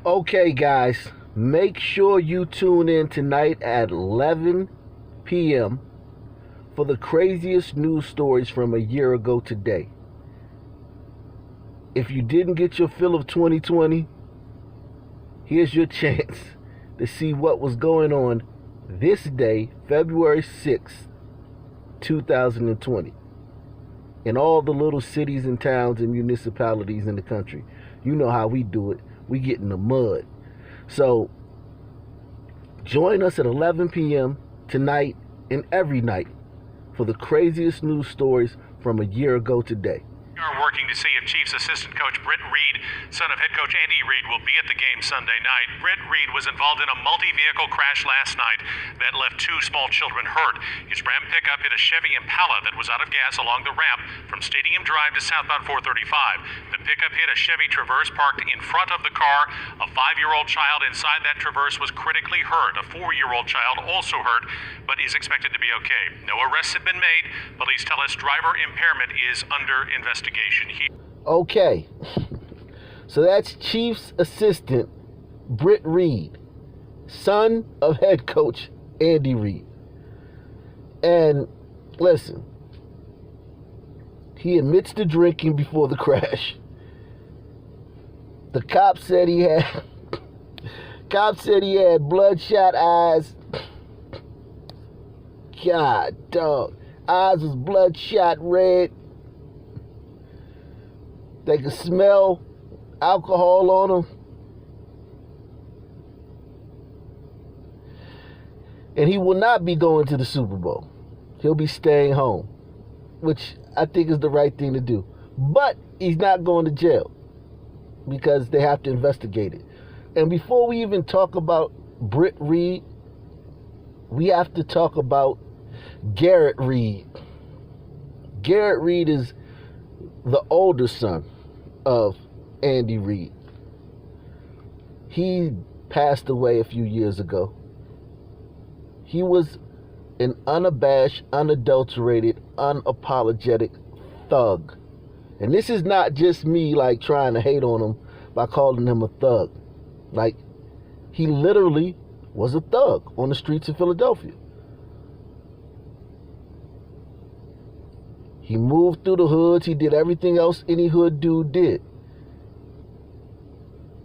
Okay, guys, make sure you tune in tonight at 11 p.m. for the craziest news stories from a year ago today. If you didn't get your fill of 2020, here's your chance to see what was going on this day, February 6th, 2020, in all the little cities and towns and municipalities in the country. You know how we do it. We get in the mud. So join us at 11 p.m. tonight and every night for the craziest news stories from a year ago today. We are working to see if Chiefs assistant coach Britt Reid, son of head coach Andy Reid, will be at the game Sunday night. Britt Reid was involved in a multi-vehicle crash last night that left two small children hurt. His Ram pickup hit a Chevy Impala that was out of gas along the ramp from Stadium Drive to southbound 435. The pickup hit a Chevy Traverse parked in front of the car. A 5-year-old child inside that Traverse was critically hurt. A 4-year-old child also hurt, but is expected to be okay. No arrests have been made. Police tell us driver impairment is under investigation. Okay, so that's Chiefs assistant Britt Reid, son of head coach Andy Reid. And listen, he admits to drinking before the crash. The cop said he had bloodshot eyes. God, dog. Eyes was bloodshot red. They could smell alcohol on them. And he will not be going to the Super Bowl. He'll be staying home, which I think is the right thing to do. But he's not going to jail because they have to investigate it. And before we even talk about Britt Reid, we have to talk about Garrett Reid. Garrett Reid is the older son of Andy Reid. He passed away a few years ago. He was an unabashed, unadulterated, unapologetic thug. And this is not just me like trying to hate on him by calling him a thug. Like, he literally was a thug on the streets of Philadelphia. He moved through the hoods. He did everything else any hood dude did.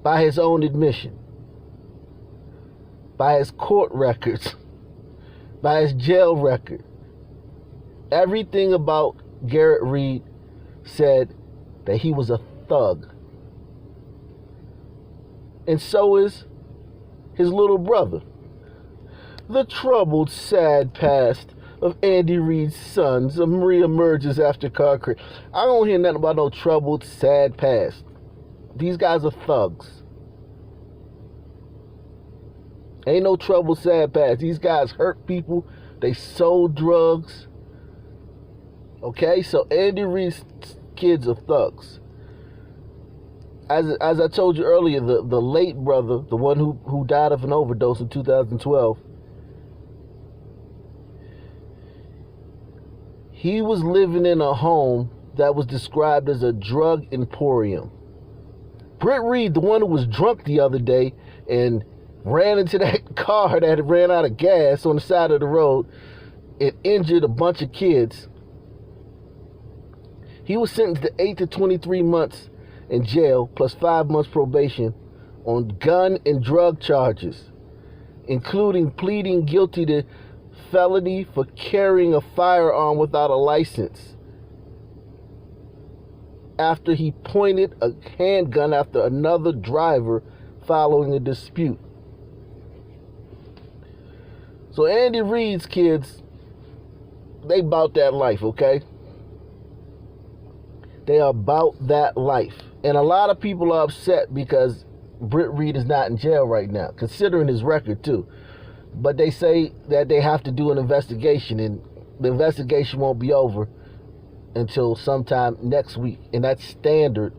By his own admission. By his court records. By his jail record. Everything about Garrett Reid said that he was a thug. And so is his little brother. The troubled, sad past of Andy Reid's sons re-emerges after car crash. I don't hear nothing about no troubled, sad past. These guys are thugs. Ain't no troubled, sad past. These guys hurt people. They sold drugs. Okay, so Andy Reid's kids are thugs. As I told you earlier, the late brother, the one who died of an overdose in 2012, he was living in a home that was described as a drug emporium. Britt Reid, the one who was drunk the other day and ran into that car that ran out of gas on the side of the road and injured a bunch of kids, he was sentenced to 8 to 23 months in jail plus 5 months probation on gun and drug charges, including pleading guilty to felony for carrying a firearm without a license after he pointed a handgun after another driver following a dispute. So Andy Reid's kids, they about that life, okay? They are about that life. And a lot of people are upset because Britt Reid is not in jail right now, considering his record too. But they say that they have to do an investigation, and the investigation won't be over until sometime next week. And that's standard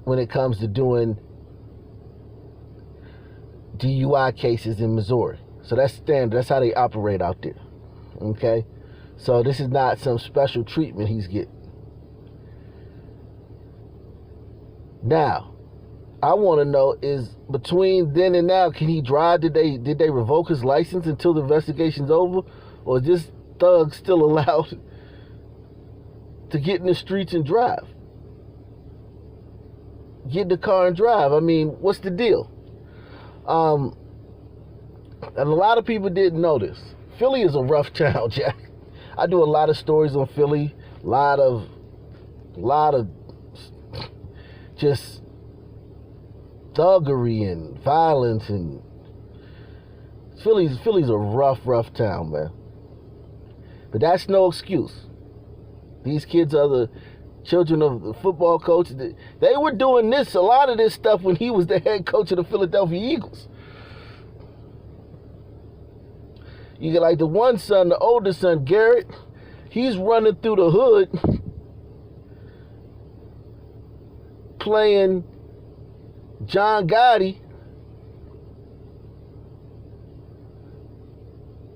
when it comes to doing DUI cases in Missouri. So that's standard. That's how they operate out there. Okay? So this is not some special treatment he's getting. Now, I want to know is between then and now, can he drive? Did they revoke his license until the investigation's over, or is this thug still allowed to get in the streets and drive? Get in the car and drive. I mean, what's the deal? And a lot of people didn't know this. Philly is a rough town, Jack. I do a lot of stories on Philly, a lot of just thuggery and violence, and Philly's a rough town, man. But that's no excuse. These kids are the children of the football coach. They were doing a lot of this stuff when he was the head coach of the Philadelphia Eagles. You get like the one son, the oldest son, Garrett, he's running through the hood playing John Gotti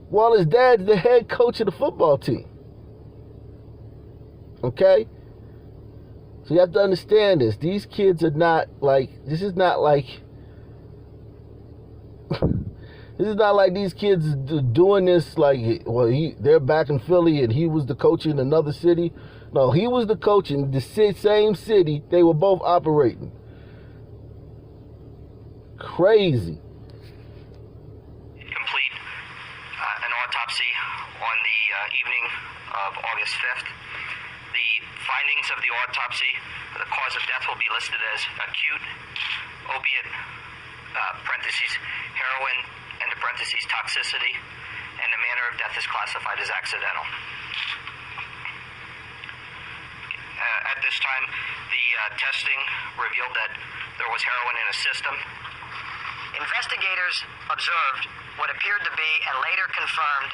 while his dad's the head coach of the football team. Okay? So you have to understand this. These kids are not like, this is not like these kids doing this like, well, they're back in Philly and he was the coach in another city. No, he was the coach in the same city they were both operating. Crazy. Complete an autopsy on the evening of August 5th. The findings of the autopsy, the cause of death will be listed as acute opiate, parentheses, heroin, into parentheses, toxicity, and the manner of death is classified as accidental. At this time, the testing revealed that there was heroin in his system. Investigators observed what appeared to be and later confirmed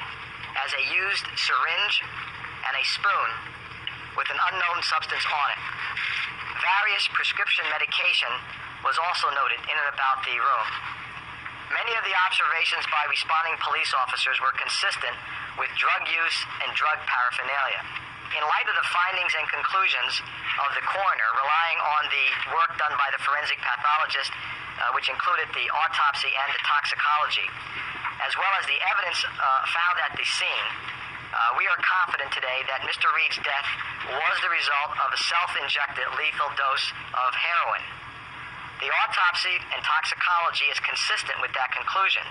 as a used syringe and a spoon with an unknown substance on it. Various prescription medication was also noted in and about the room. Many of the observations by responding police officers were consistent with drug use and drug paraphernalia. In light of the findings and conclusions of the coroner, relying on the work done by the forensic pathologist, which included the autopsy and the toxicology, as well as the evidence found at the scene, we are confident today that Mr. Reid's death was the result of a self-injected lethal dose of heroin. The autopsy and toxicology is consistent with that conclusion,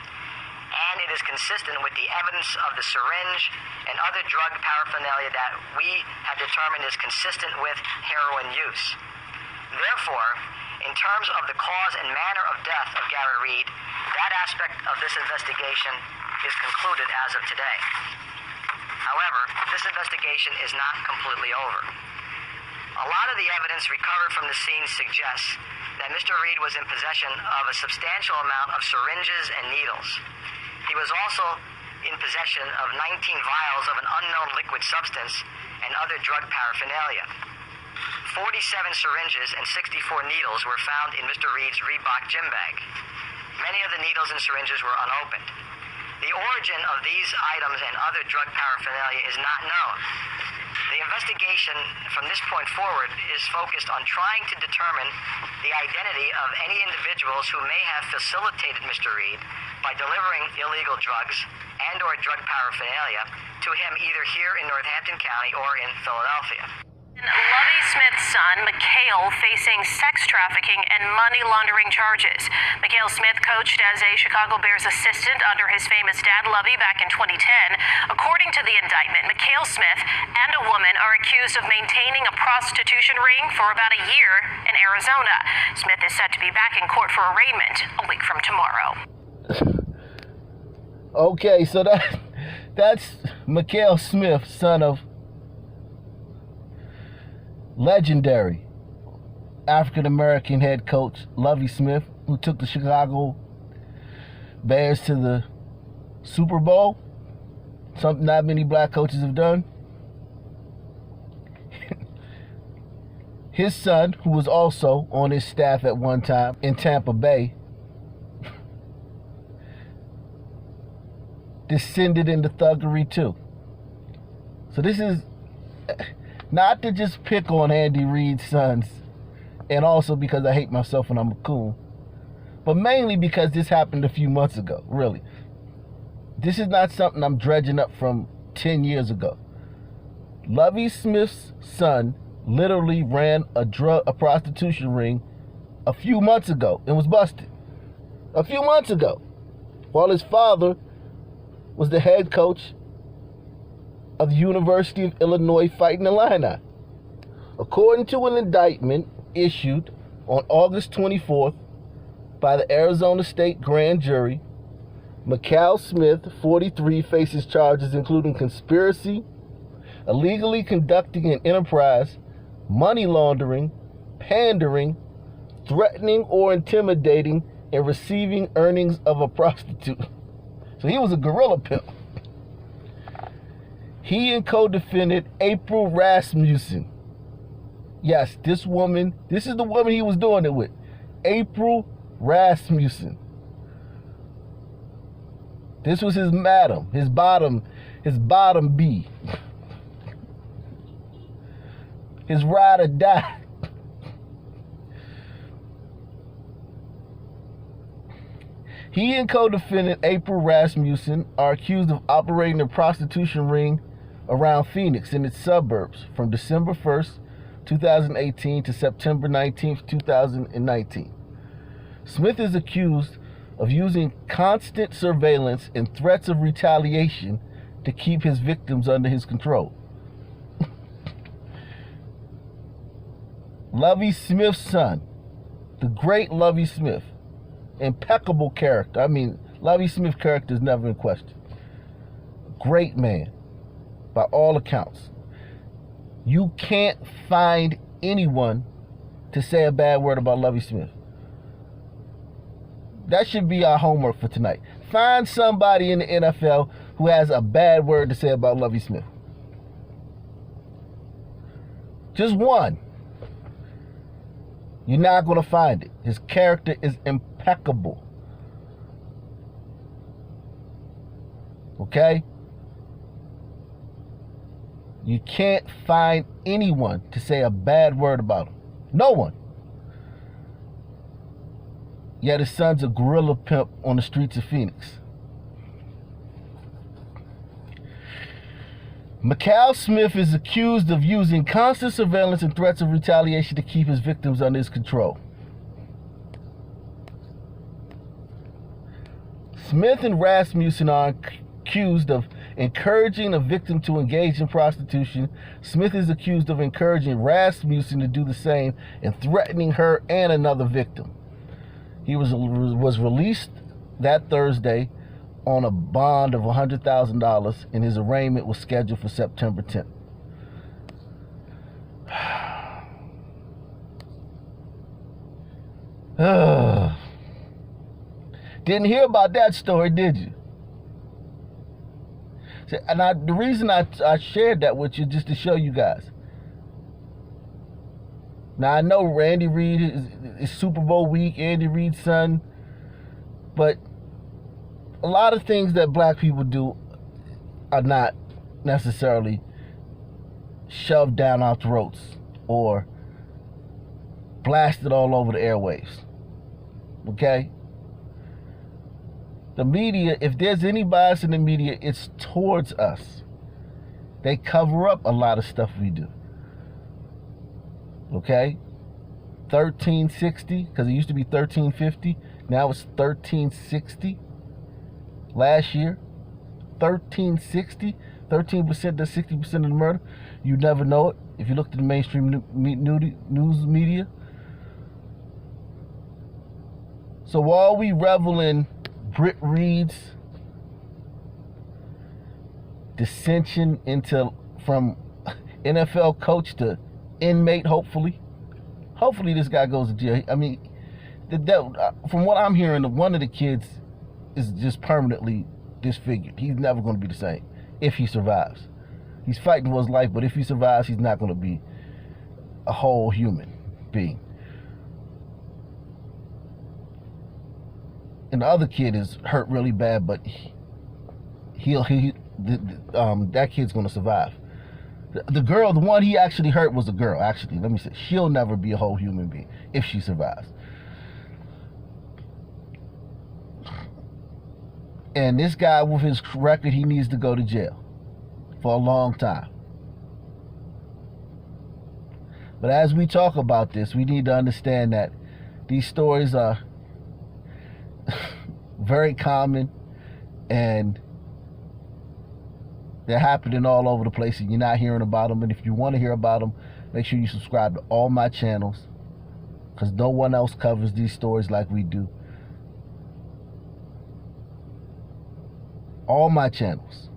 and it is consistent with the evidence of the syringe and other drug paraphernalia that we have determined is consistent with heroin use. Therefore, in terms of the cause and manner of death of Gary Reid, that aspect of this investigation is concluded as of today. However, this investigation is not completely over. A lot of the evidence recovered from the scene suggests that Mr. Reid was in possession of a substantial amount of syringes and needles. He was also in possession of 19 vials of an unknown liquid substance and other drug paraphernalia. 47 syringes and 64 needles were found in Mr. Reid's Reebok gym bag. Many of the needles and syringes were unopened. The origin of these items and other drug paraphernalia is not known. The investigation from this point forward is focused on trying to determine the identity of any individuals who may have facilitated Mr. Reid by delivering illegal drugs and or drug paraphernalia to him either here in Northampton County or in Philadelphia. Lovie Smith's son, Mikhail, facing sex trafficking and money laundering charges. Mikhail Smith coached as a Chicago Bears assistant under his famous dad, Lovie, back in 2010. According to the indictment, Mikhail Smith and a woman are accused of maintaining a prostitution ring for about a year in Arizona. Smith is set to be back in court for arraignment a week from tomorrow. Okay, so that's Mikhail Smith, son of legendary African-American head coach Lovie Smith, who took the Chicago Bears to the Super Bowl, something not many black coaches have done. His son, who was also on his staff at one time in Tampa Bay, descended into thuggery too. So this is not to just pick on Andy Reid's sons. And also because I hate myself and I'm a coon. But mainly because this happened a few months ago, really. This is not something I'm dredging up from 10 years ago. Lovie Smith's son literally ran a prostitution ring a few months ago and was busted. A few months ago. While his father was the head coach of the University of Illinois Fighting Illini. According to an indictment issued on August 24th by the Arizona State Grand Jury, Mikal Smith, 43, faces charges including conspiracy, illegally conducting an enterprise, money laundering, pandering, threatening or intimidating, and receiving earnings of a prostitute. So he was a guerrilla pimp. He and co-defendant April Rasmussen. Yes, this is the woman he was doing it with. April Rasmussen. This was his madam, his bottom B. His ride or die. He and co-defendant April Rasmussen are accused of operating a prostitution ring around Phoenix and its suburbs from December 1st, 2018 to September 19th, 2019. Smith is accused of using constant surveillance and threats of retaliation to keep his victims under his control. Lovie Smith's son, the great Lovie Smith, impeccable character. I mean, Lovie Smith's character is never in question. Great man, by all accounts. You can't find anyone to say a bad word about Lovie Smith. That should be our homework for tonight. Find somebody in the NFL who has a bad word to say about Lovie Smith. Just one. You're not going to find it. His character is impeccable. Okay? You can't find anyone to say a bad word about him. No one. Yet his son's a guerrilla pimp on the streets of Phoenix. Mikal Smith is accused of using constant surveillance and threats of retaliation to keep his victims under his control. Smith and Rasmussen are accused of encouraging a victim to engage in prostitution. Smith is accused of encouraging Rasmussen to do the same and threatening her and another victim. He was released that Thursday on a bond of $100,000, and his arraignment was scheduled for September 10th. Didn't hear about that story, did you? And the reason I shared that with you just to show you guys. Now, I know Andy Reid is Super Bowl week, Andy Reid's son, but a lot of things that black people do are not necessarily shoved down our throats or blasted all over the airwaves. Okay? The media, if there's any bias in the media, it's towards us. They cover up a lot of stuff we do. Okay? 1360, because it used to be 1350. Now it's 1360. Last year, 1360, 13% does 60% of the murder. You never know it if you look at the mainstream news media. So while we revel in Britt Reid's dissension from NFL coach to inmate, hopefully this guy goes to jail. I mean, from what I'm hearing, one of the kids is just permanently disfigured. He's never going to be the same if he survives. He's fighting for his life, but if he survives, he's not going to be a whole human being. And the other kid is hurt really bad, but that kid's going to survive. The girl, the one he actually hurt was a girl. Actually, let me say, she'll never be a whole human being if she survives. And this guy, with his record, he needs to go to jail for a long time. But as we talk about this, we need to understand that these stories are very common and they're happening all over the place and you're not hearing about them. And if you want to hear about them, make sure you subscribe to all my channels, because no one else covers these stories like we do. All my channels.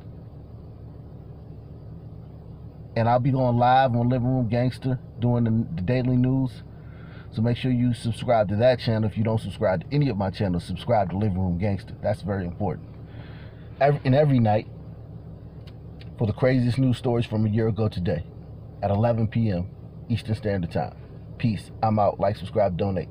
And I'll be going live on Living Room Gangster doing the daily news. So make sure you subscribe to that channel. If you don't subscribe to any of my channels, subscribe to Living Room Gangster. That's very important. Every night, for the craziest news stories from a year ago today, at 11 p.m. Eastern Standard Time. Peace. I'm out. Like, subscribe, donate.